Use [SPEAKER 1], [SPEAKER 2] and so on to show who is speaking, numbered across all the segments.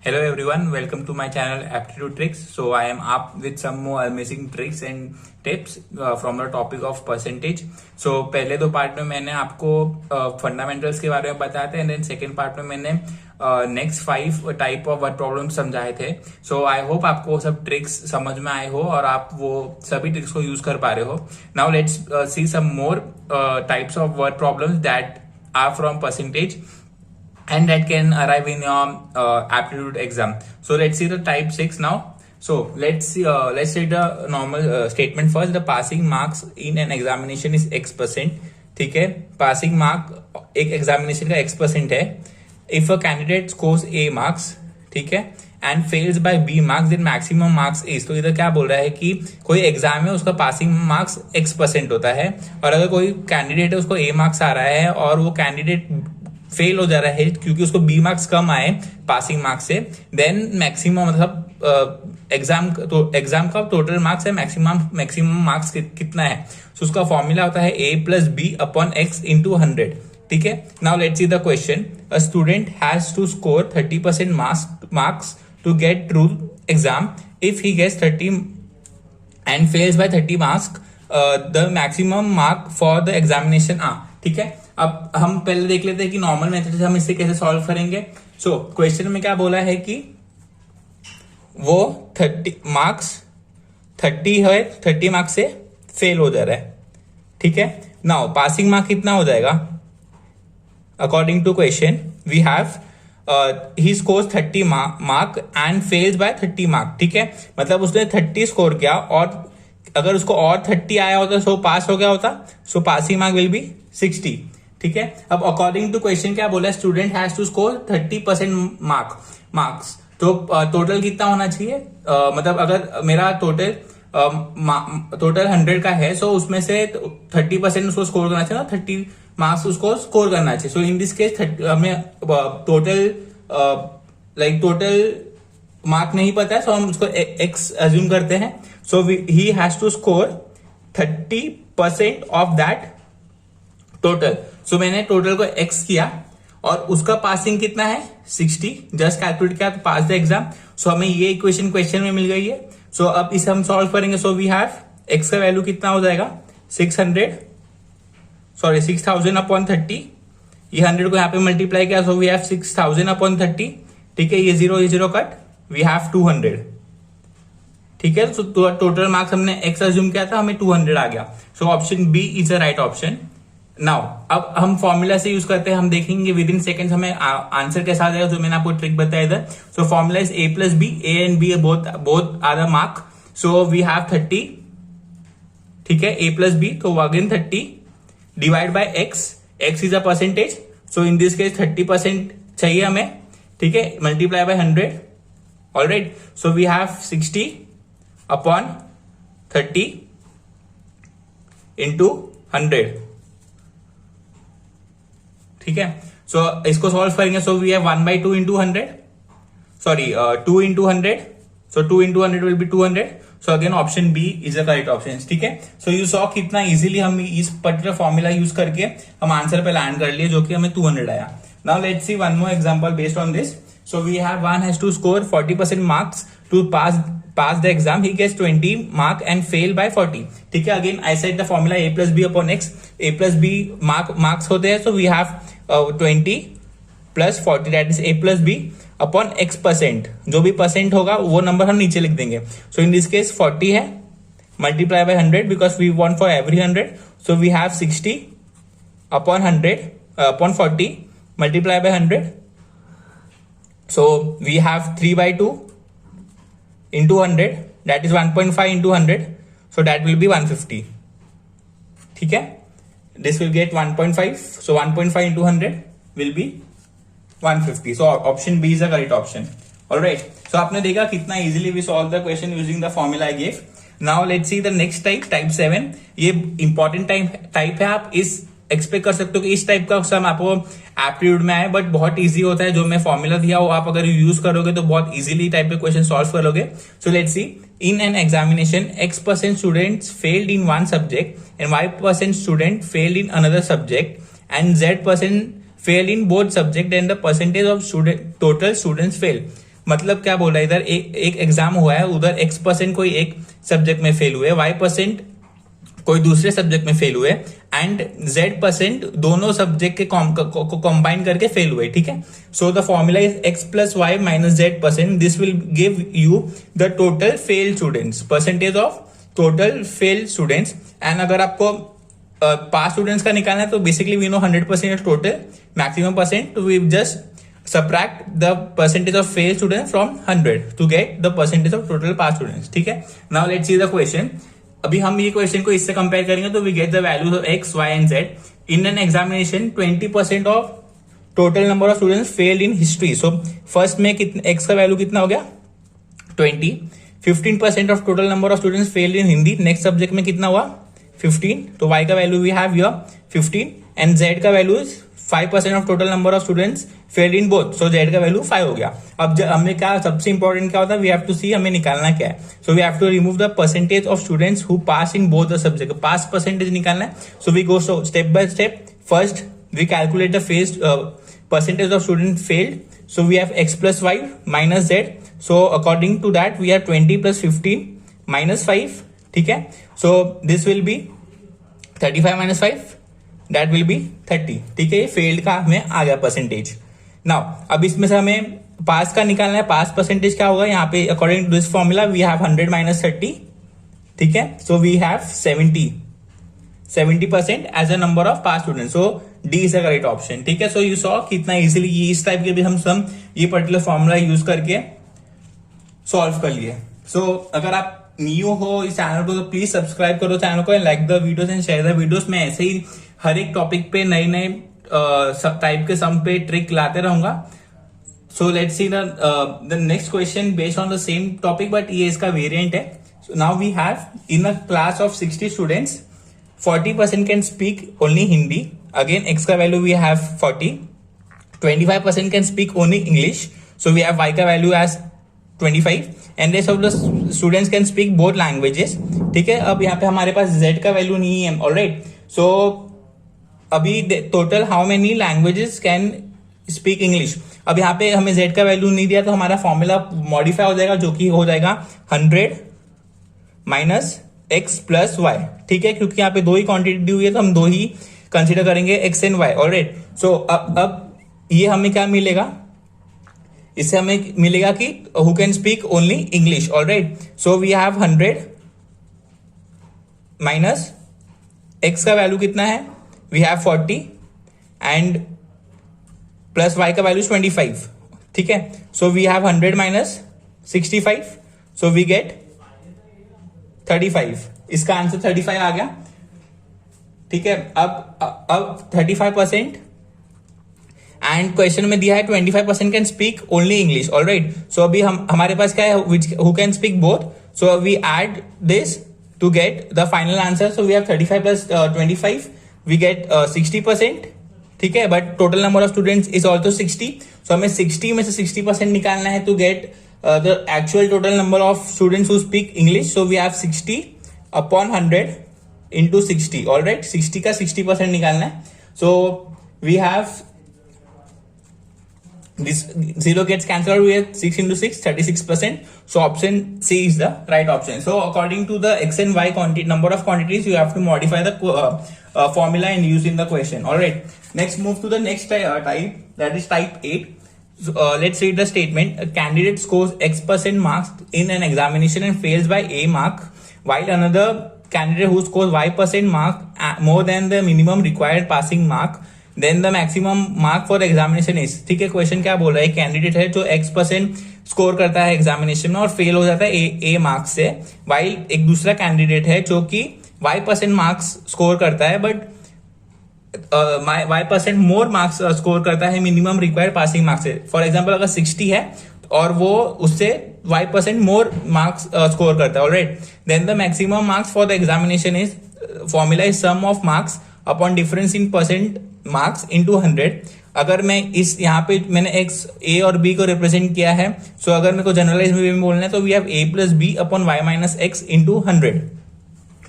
[SPEAKER 1] Hello everyone, welcome to my channel Aptitude Tricks. So I am up with some more amazing tricks and tips from the topic of percentage. So पहले दो part में मैंने आपको fundamentals के बारे में बताया था एंड देन सेकेंड पार्ट में मैंने next 5 type of word problem समझाए थे. सो आई होप आपको सब ट्रिक्स समझ में आए हो और आप वो सभी ट्रिक्स को यूज कर पा रहे हो. Now let's see some more types of word problems that are from percentage and that can arrive in your aptitude exam. So let's see the type 6 now. So let's say the normal statement first. The passing marks in an examination is X%. ठीक है, passing mark एक examination का X% है. If a candidate scores A marks, ठीक है, and fails by B marks, then maximum marks is. तो इधर क्या बोल रहा है कि कोई एग्जाम है उसका पासिंग मार्क्स X% होता है और अगर कोई कैंडिडेट है उसको A मार्क्स आ रहा है और वो कैंडिडेट फेल हो जा रहा है क्योंकि उसको बी मार्क्स कम आए पासिंग मार्क्स से, देन मैक्सिमम मतलब एग्जाम का टोटल मार्क्स है, मैक्सिमम मार्क्स कितना है. तो उसका फॉर्मूला होता है a plus B upon x into 100. ठीक है, now let's see the question. A student has to score 30% marks to get through exam. If he gets 30 and fails by 30 marks, the maximum mark for the examination ah. ठीक है, अब हम पहले देख लेते हैं कि नॉर्मल मेथड से हम इसे कैसे सॉल्व करेंगे. सो क्वेश्चन में क्या बोला है कि वो 30 मार्क्स से फेल हो जा रहा है. ठीक है, नाउ पासिंग मार्क कितना हो जाएगा. According to question we have he scores 30 mark and fails by 30 mark. ठीक है, मतलब उसने 30 स्कोर किया और अगर उसको और 30 आया होता सो पास हो गया होता. So passing mark will be 60. ठीक है, अब अकॉर्डिंग टू क्वेश्चन क्या बोला, student has to score 30% marks. तो टोटल कितना होना चाहिए, मतलब अगर मेरा टोटल 100 का है सो उसमें से 30% उसको स्कोर करना चाहिए ना, 30 मार्क्स उसको स्कोर करना चाहिए. सो इन दिस केस हमें टोटल मार्क नहीं पता है सो हम उसको एक्स अज्यूम करते हैं. So he has to score 30% of that total. So मैंने टोटल को x किया और उसका पासिंग कितना है 60. जस्ट कैलकुलेट किया तो पास द एग्जाम. सो हमें ये इक्वेशन क्वेश्चन में मिल गई है. सो अब इसे हम सॉल्व करेंगे. सो वी हैव x का वैल्यू कितना हो जाएगा 6000 अपॉन 30. ये 100 को यहाँ पे मल्टीप्लाई किया. So we have 6000 upon 30. ठीक है, ये जीरो कट, वी हैव 200. ठीक है, तो टोटल मार्क्स हमने x अज्यूम किया था, हमें 200 आ गया. So option B is the right option. Now अब हम फॉर्मूला से यूज करते हैं, हम देखेंगे विद इन सेकेंड हमें आंसर कैसा आ जाएगा जो मैंने आपको ट्रिक बताया इधर. So formula is a plus B, a and b both are the mark. So we have 30. ठीक है, a प्लस बी, तो again 30 divide by x is a percentage. So in this case 30% चाहिए हमें. ठीक है, multiply by 100. Alright, so we have 60 upon 30 into 100. ठीक है, so इसको सॉल्व करेंगे. So we have 1/2 into 100, sorry 2 into 100. So 2 into 100 will be 200. So again option B is the correct option. ठीक है, सो यू सॉ कितना easily हम इस particular formula use करके हम आंसर पे लैंड कर लिए जो कि हमें 200 आया. Now let's see one more example based on this. So we have one has to score 40% marks to pass the exam. He gets 20 mark and fail by 40. ठीक है, again I said the formula a plus b upon x. a plus b marks होते हैं, so we have 20 plus 40 that is a plus b upon x%. जो भी percent होगा वो number हम नीचे लिख देंगे. So in this case 40 है, multiply by 100 because we want for every 100. So we have 60 upon 100 upon 40 multiply by 100. So we have 3/2 into 100, that is 1.5 into 100. So that will be 150. ठीक है, this will get 1.5. So 1.5 into 100 will be 150. So option B is the correct option. Alright. So आपने देखा कितना easily we solve the question using the formula I gave. Now let's see the next type 7. ये important type है. आप इस expect कर सकते हो कि इस टाइप का सम आपको एप्टीट्यूड में आए, बट बहुत इजी होता है. जो मैं फॉर्मूला दिया वो आप अगर यूज करोगे तो बहुत इजीली टाइप के क्वेश्चन सॉल्व करोगे. सो let's C, in an examination X% students failed in one subject and Y% student failed in another subject and Z% fail in both subject and the percentage of total students fail. मतलब क्या बोल रहा है इधर, एक exam हुआ है, उधर x% कोई एक सब्जेक्ट में फेल हुए, y% कोई दूसरे सब्जेक्ट में फेल हुए, एंड z% दोनों सब्जेक्ट के कंबाइन करके फेल हुए, ठीक है। So the formula is x plus y minus z%, this will give you the total fail students, percentage of total fail students. And अगर आपको पास स्टूडेंट्स का निकालना है तो basically we know 100% total maximum percent, we just subtract the percentage of fail students from 100 to get the percentage of total pass students, ठीक है। Now let's see the question। अभी हम ये क्वेश्चन को इससे कंपेयर करेंगे तो we get the values of x, y and z in an examination. 20% of total number of students failed in history. So first में कितने x का वैल्यू कितना हो गया 20। 15% of total number of students failed in Hindi, next subject में कितना हुआ 15, तो y का value we have here 15 and z का value is 5% of total number of students failed in both, so z का वैल्यू 5 हो गया। अब हमने क्या, सबसे इंपॉर्टेंट क्या होता है, वी हैव टू सी हमें निकालना क्या है। So we have to remove the percentage of students who pass in both the subject, pass percentage निकालना है। So we go step by step. First we calculate the phase percentage of student failed, so we have x plus y minus z, so according to that we have 20 plus 15 minus 5, ठीक है। So this will be 35 minus 5, that will be 30, ठीक है। ये failed का हमें आ गया percentage. Now अब इसमें से हमें पास का निकालना है। पास परसेंटेज क्या होगा यहाँ पे, according to this formula we have 100 minus 30, ठीक है। So we have 70% as a number of pass student, so D is the correct option, ठीक है। सो यू सॉ कितना इजीली इस टाइप के भी हम सम ये पर्टिकुलर फॉर्मूला यूज करके सॉल्व कर लिए। सो अगर आप न्यू हो इस चैनल को तो प्लीज सब्सक्राइब करो चैनल को, like the videos and share the videos. मैं ऐसे ही हर एक टॉपिक पे नए नए टाइप के सम पे ट्रिक लाते रहूंगा। So let's see the next question based on the same topic, but ये इसका वेरिएंट है। Now we have in a class of 60 students 40% can speak only Hindi, again x का value we have 40, 25% can speak only English, so we have y का value as 25 and rest of the students can speak both languages, ठीक है। अब यहाँ पे हमारे पास z का value नहीं है, ऑलराइट। सो अभी total how many languages can speak English, अब यहाँ पे हमें z का वैल्यू नहीं दिया तो हमारा फॉर्मूला मॉडिफाई हो जाएगा, जो कि हो जाएगा 100 माइनस x प्लस y, ठीक है। क्योंकि यहाँ पे दो ही क्वांटिटी दी हुई है तो हम दो ही कंसिडर करेंगे x and y, alright. So अब ये हमें क्या मिलेगा, इससे हमें मिलेगा कि who can speak only English, alright. So we have 100 minus x का वैल्यू कितना है, we have 40 and plus y का वैल्यू 25, ठीक है। So we have 100 minus 65, so we get 35, इसका आंसर 35 आ गया, ठीक है। अब 35% एंड क्वेश्चन में दिया है 25% can speak only English, alright. So अभी हमारे पास क्या है, who can speak both, so we add this to get the final answer. So we have 35 plus 25, we get 60%, ठीक है। But total number of students is also 60, so हमें 60 में से 60% निकालना है to get the actual total number of students who speak English. So we have 60 upon 100 into 60, alright. 60 का 60% निकालना है, so we have this 0 gets cancelled with 6 into 6, 36%. So option C is the right option. So according to the x and y quantity, number of quantities, you have to modify the formula and use in the question. All right. Next, move to the next type, that is type 8. So, let's read the statement. A candidate scores x% marks in an examination and fails by a mark, while another candidate who scores y% mark more than the minimum required passing mark, then the maximum mark for examination is, ठीक है। Question क्या बोल रहा है, candidate है जो x% score करता है एग्जामिनेशन में और फेल हो जाता है ए मार्क्स से, वाइल एक दूसरा कैंडिडेट है जो कि y% मार्क्स स्कोर करता है but y% more marks score करता है मिनिमम रिक्वायर्ड पासिंग मार्क्स से। फॉर एग्जाम्पल अगर 60 है और वो उससे y% मोर मार्क्स स्कोर करता है, alright. Then the maximum marks for the examination is, formula is sum of marks upon difference in percent marks into 100। अगर मैं इस यहाँ पे मैंने x a और b को रिप्रेजेंट किया है, सो अगर मेरे को जनरलाइज में बोलना है तो we have a plus b upon y minus x into 100,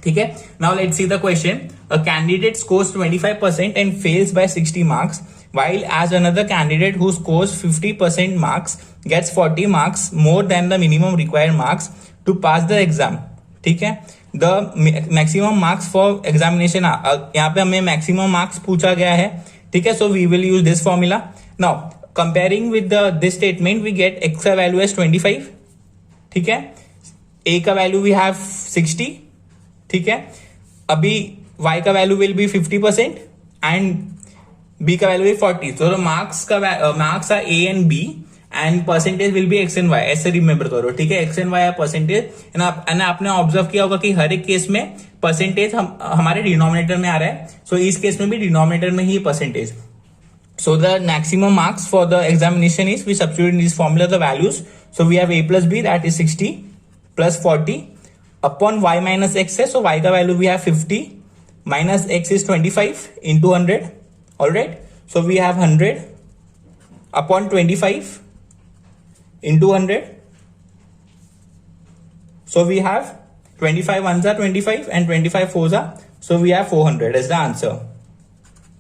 [SPEAKER 1] ठीक है। Now let's see the question. A candidate scores 25% and fails by 60 marks, while as another candidate who scores 50% marks gets 40 marks more than the minimum required marks to pass the exam, ठीक है। The maximum marks for examination, यहाँ पे हमें maximum marks पूछा गया है, ठीक है। So we will use this formula. Now comparing with this statement we get x का वैल्यू एज 25, ठीक है। ए का वैल्यू वी हैव 60, ठीक है। अभी y का value will be 50% and b का वैल्यू 40। तो marks are a and b and percentage will be x and y, ऐसे रिमेंबर करो, ठीक है। x and y percentage. आपने ऑब्जर्व किया होगा कि हर एक केस में परसेंटेज हमारे डिनोमिनेटर में आ रहा है, सो इस केस में भी डिनोमिनेटर में ही percentage. So the maximum marks for the examination is, we substitute in this formula the values. So we have a plus b that is 60 plus 40 upon y minus x है, so y का value we have 50 minus x is 25 into 100, all right। So we have 100 upon 25 into 100, so we have 25 ones are 25 and 25 fours are, so we have 400 as the answer,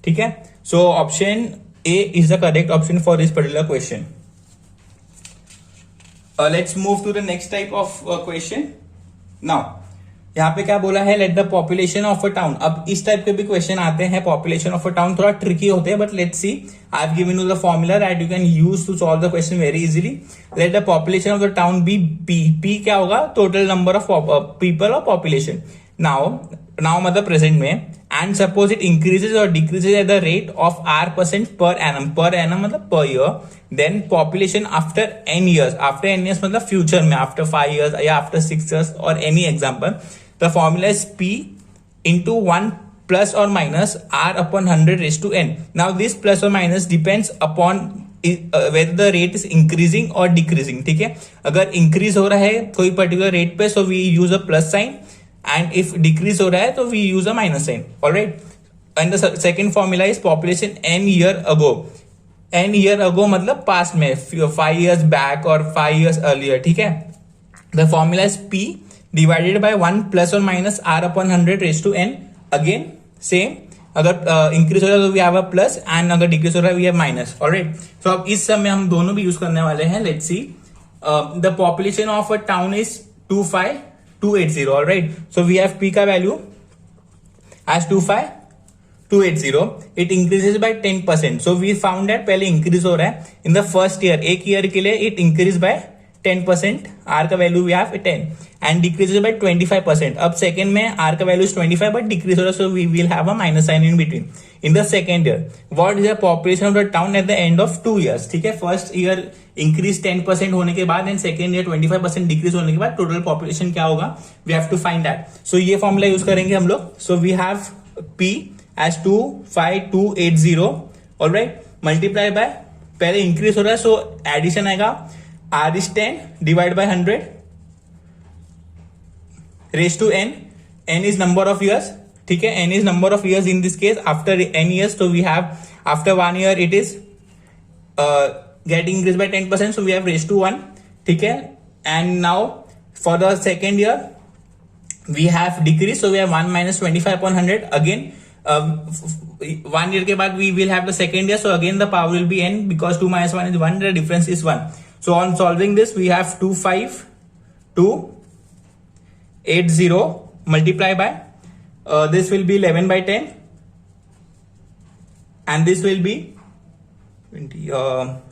[SPEAKER 1] ठीक है। So option A is the correct option for this particular question। Let's move to the next type of question। Now यहाँ पे क्या बोला है, let the population of a town. अब इस type के भी क्वेश्चन आते हैं, पॉपुलेशन ऑफ अ टाउन थोड़ा ट्रिकी होते हैं, but let's see, I have given you the formula that you can use to solve the question very easily. Let the population of the town be P. P क्या होगा, total number of people और population. Now मतलब present में, and suppose it increases और decreases at the rate of R% per annum. Per annum मतलब per year. Then population after n years, after n years मतलब future में, after 5 years या after 6 years और any example. The formula is P into 1 plus or minus R upon 100 raised to n. Now this plus or minus depends upon whether the rate is increasing or decreasing, ठीक है। अगर increase हो रहा है कोई particular rate पे, so we use a plus sign, and if decrease हो रहा है तो we use a minus sign, alright। And the second formula is population n year ago। n year ago मतलब past में, 5 years back or 5 years earlier, ठीक है। The formula is P divided by 1 plus or minus R upon 100 raised to n। Again same, अगर increase हो रहा है तो we have a plus, and अगर डिक्रीज हो रहा है we have minus, alright. So अब इस समय हम दोनों भी यूज करने वाले हैं। Let's see, the population of a town is 25280, alright. So we have P का value as 25280, it increases by 10%। So we found that पहले इंक्रीज हो रहा है इन द फर्स्ट ईयर, एक ईयर के लिए इट इंक्रीज बाय 10%, R का value we have 10 and decreases by 25%। अब सेकंड में R का वैल्यू इज 25 बट डिक्रीज हो रहा है, so we will have a minus sign in between. In the second year, what is the population of the town at the end of 2 years, ठीक है। First year increase 10% होने के बाद and second year 25% decrease होने के बाद total population क्या होगा, we have to find that. So ये फॉर्मूला यूज करेंगे हम लोग। So we have P as 25280, alright, multiply by, पहले इंक्रीज हो रहा है सो एडिशन आएगा, R is 10 divided by 100 raised to n। n is number of years, ठीक है। n is number of years in this case after n years, so we have after 1 year it is getting increased by 10%, so we have raised to 1, ठीक है। and now for the second year we have decrease, so we have 1 minus 25 upon 100 again। 1 year के बाद we will have the second year, so again the power will be n because 2 minus 1 is 1, the difference is 1। So on solving this, we have 25280 multiply by, this will be 11 by 10 and this will be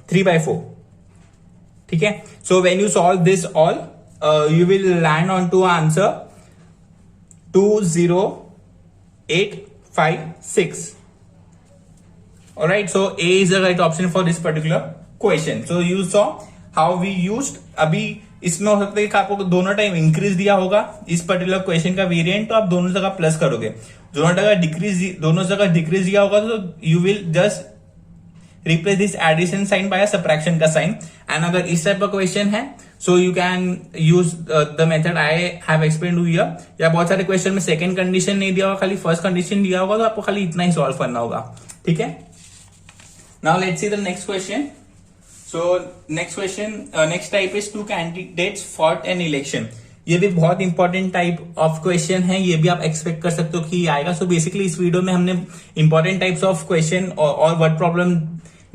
[SPEAKER 1] 3 by 4, ठीक है। So when you solve this all, you will land on to answer 20856, alright। So A is the right option for this particular question। So you saw how we used. अभी इसमें हो सकता है कि आपको दोनों टाइम इंक्रीज दिया होगा इस पर्टिकुलर क्वेश्चन का वेरिएंट, तो आप दोनों जगह प्लस करोगे। दोनों जगह डिक्रीज दिया होगा तो you will just replace this addition sign by subtraction का साइन। एंड अगर इस टाइप का क्वेश्चन है so you can use the method I have explained to here. या बहुत सारे क्वेश्चन में सेकंड कंडीशन नहीं दिया होगा, खाली फर्स्ट कंडीशन दिया होगा, तो आपको खाली इतना ही सॉल्व करना होगा, ठीक है। Now let's see the next question. So next question, next type is 2 candidates fought an election। ये भी बहुत इंपॉर्टेंट टाइप ऑफ क्वेश्चन है, ये भी आप एक्सपेक्ट कर सकते हो कि आएगा। सो बेसिकली इस वीडियो में हमने इंपॉर्टेंट टाइप्स ऑफ क्वेश्चन और वर्ड प्रॉब्लम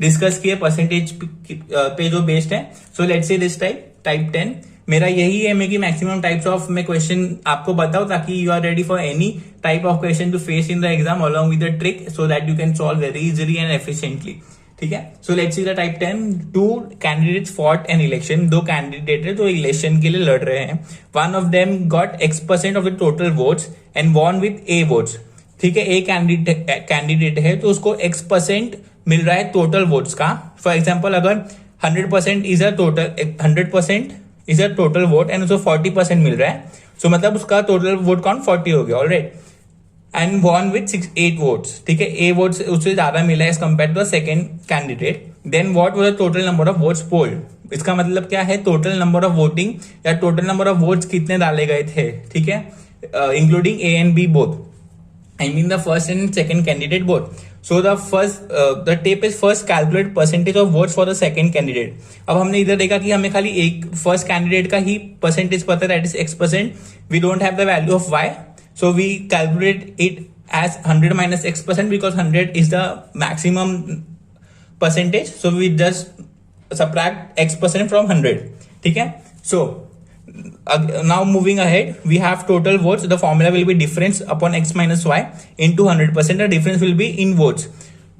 [SPEAKER 1] डिस्कस किए परसेंटेज पे जो बेस्ड है. So let's say this type 10 मेरा यही है कि मैक्सिमम टाइप्स ऑफ मैं क्वेश्चन आपको बताऊं ताकि you are ready for any type of question to face in the exam along with the trick so that you can solve very easily and efficiently. ठीक है. So let's see the type 10. 2 candidates fought an election. 2 candidate है जो election के लिए लड़ रहे हैं. One of them got X% of the total votes and won with A votes. ठीक है. ए कैंडिडेट है तो उसको X% मिल रहा है टोटल वोट्स का. फॉर एग्जाम्पल अगर 100% is a total 100% is a total vote and उसको 40% मिल रहा है. सो मतलब उसका टोटल वोट काउंट 40 हो गया. Alright. And won with 8 votes. ठीक है. A वोट्स उससे ज्यादा मिला है as compare to the second candidate. Then what was the total number of votes polled. इसका मतलब क्या है, टोटल नंबर ऑफ वोटिंग या टोटल नंबर ऑफ वोट्स कितने डाले गए थे. ठीक है. Including A and B both. I mean the first and second candidate both. So the tip is first calculate percentage of votes for the second candidate. अब हमने इधर देखा कि हमें खाली एक फर्स्ट कैंडिडेट का ही परसेंटेज पता है, that is X%. We don't have the value of Y. So we calculate it as 100 minus X% because 100 is the maximum percentage. So we just subtract X% from 100. ठीक है. So now moving ahead, we have total votes. The formula will be difference upon X minus Y into 100%. The difference will be in votes.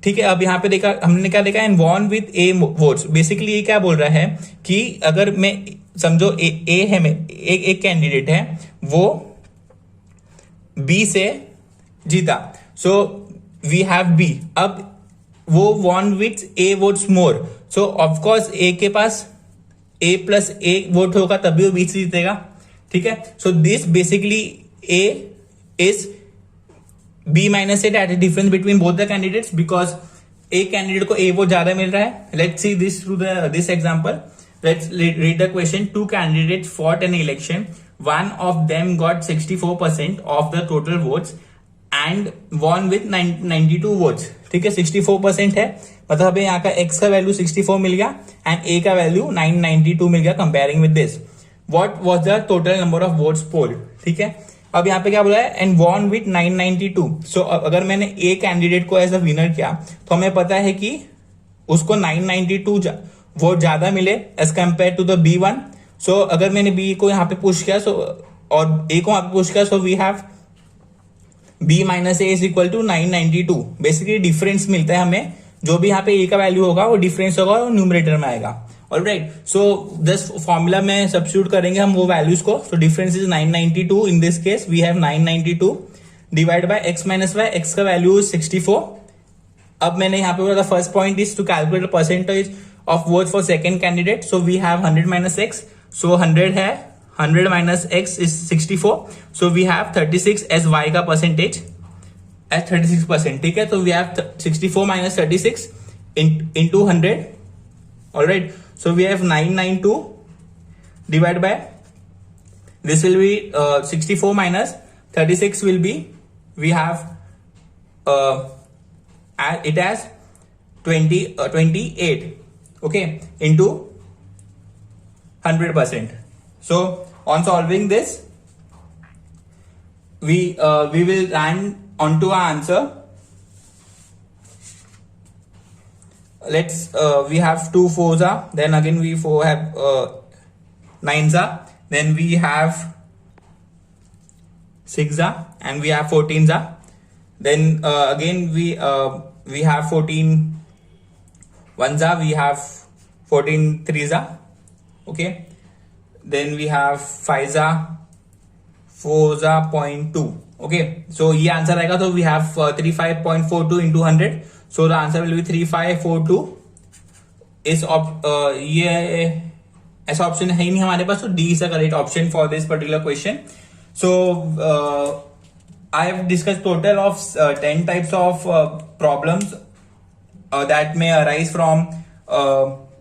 [SPEAKER 1] ठीक है. अब यहाँ पे देखा हमने क्या देखा, and won with A votes. Basically ये क्या बोल रहा है कि अगर मैं समझो A है, एक कैंडिडेट है वो B से जीता. So we have B. अब वो won with A votes more. So of course A के पास A प्लस A वोट होगा तभी वो B से जीतेगा. ठीक है. So this basically A is B minus A that is difference between both the candidates because A candidate को A वोट ज्यादा मिल रहा है. Let's see this through this example. Let's read the question. 2 candidates fought an election. One of them got 64% of the total votes and won with 92 votes. ठीक है. 64% है मतलब यहाँ का X का वैल्यू 64 मिल गया एंड A का वैल्यू 992 मिल गया. Comparing with this what was the total number of votes polled. ठीक है. अब यहाँ पे क्या बोला है, एंड वॉन विथ 992. सो अगर मैंने A कैंडिडेट को एज अ विनर किया तो हमें पता है कि उसको 992 वोट ज्यादा मिले as compare to the B1. So अगर मैंने B को यहाँ पे पुश किया और A को यहाँ पे पुश किया, so we have B minus A is equal to 992. Basically difference मिलता है हमें. जो भी यहाँ पे A का वैल्यू होगा वो डिफरेंस होगा और न्यूमरेटर में आएगा. ऑलराइट. सो दिस फॉर्मूला में सब्स्टिट्यूट करेंगे हम वो वैल्यूज को. So difference is 992. In this case we have 992 divide by X minus Y. X का वैल्यू इज 64. अब मैंने यहाँ पे बोला first point is to calculate percentage of vote for second candidate. So we have 100 minus X. So 100 है, 100 minus X is 64. So we have 36 as Y का percentage as 36%. ठीक है. तो we have 64 minus 36 into 100. Alright. So we have 992 divide by this will be 64 minus 36 will be we have it as 28. Okay, into 100%. So on solving this, we will land onto our answer. Let's we have 2 4s, then again we have 9s, then we have 6s, and we have 14s. Then again we have 14 1s, we have 14 3s. Okay, then we have 5s, 4s, 0.2. Okay, so ये answer आएगा. तो we have 35.42 into 100. So the answer will be 3542. इस ये ऐसा option है ही नहीं हमारे पास, तो D is the correct option for this particular question. So I have discussed total of 10 types of problems that may arise from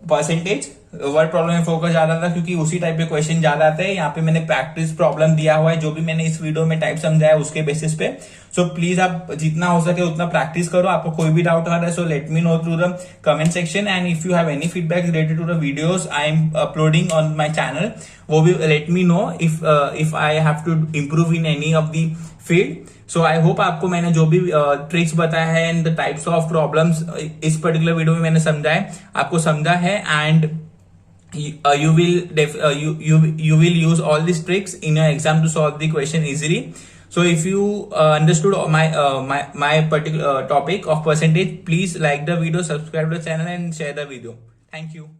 [SPEAKER 1] percentage. Word problem में focus ज्यादा था क्योंकि उसी टाइप के क्वेश्चन ज्यादा आते हैं। यहाँ पे मैंने प्रैक्टिस प्रॉब्लम दिया हुआ है, जो भी मैंने इस वीडियो में टाइप समझाया उसके बेसिस पे। सो प्लीज आप जितना हो सके उतना प्रैक्टिस करो। आपको कोई भी डाउट आ रहा है so let me know through the comment section, and if you have any feedback related to the videos I am uploading on my channel, वो भी let me know if I have to improve in any of the field. So I hope आपको मैंने जो भी tricks बताया है and the types of problems इस particular video में मैंने समझा है, आपको समझा है, and you will use all these tricks in your exam to solve the question easily. So if you understood my particular topic of percentage, please like the video, subscribe to the channel and share the video. Thank you.